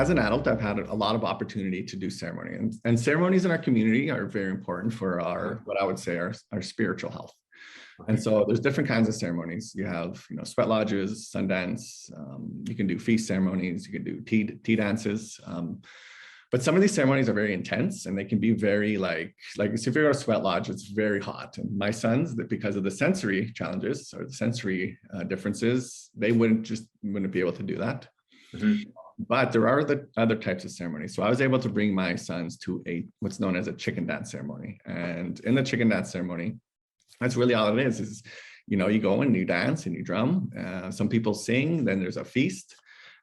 as an adult, I've had a lot of opportunity to do ceremony, and ceremonies in our community are very important for our, what I would say, our spiritual health. And so there's different kinds of ceremonies. You have, sweat lodges, sun dance. You can do feast ceremonies. You can do tea dances. But some of these ceremonies are very intense, and they can be very like if you go to a sweat lodge, it's very hot. And my sons, that because of the sensory challenges or the sensory differences, they wouldn't be able to do that. Mm-hmm. But there are the other types of ceremonies. So I was able to bring my sons to what's known as a chicken dance ceremony. And in the chicken dance ceremony, that's really all it is you go and you dance and you drum. Some people sing, then there's a feast,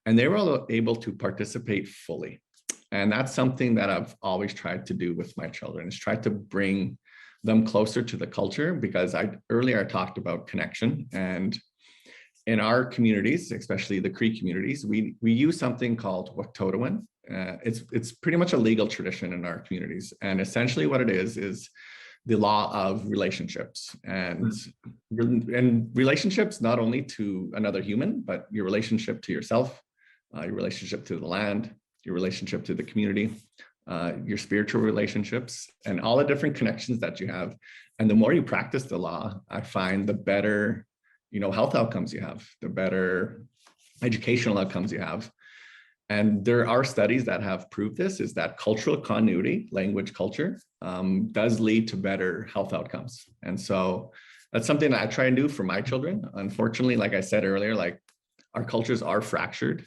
and they were all able to participate fully. And that's something that I've always tried to do with my children, is try to bring them closer to the culture, because earlier I talked about connection. And in our communities, especially the Cree communities, we use something called Waktodawin. It's pretty much a legal tradition in our communities. And essentially what it is the law of relationships, and relationships not only to another human, but your relationship to yourself, your relationship to the land, your relationship to the community, your spiritual relationships, and all the different connections that you have. And the more you practice the law, I find the better, health outcomes you have, the better educational outcomes you have. And there are studies that have proved this, is that cultural continuity, language culture, does lead to better health outcomes. And so that's something that I try and do for my children. Unfortunately, like I said earlier, our cultures are fractured,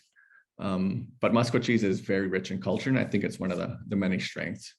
but Musqueam is very rich in culture. And I think it's one of the many strengths.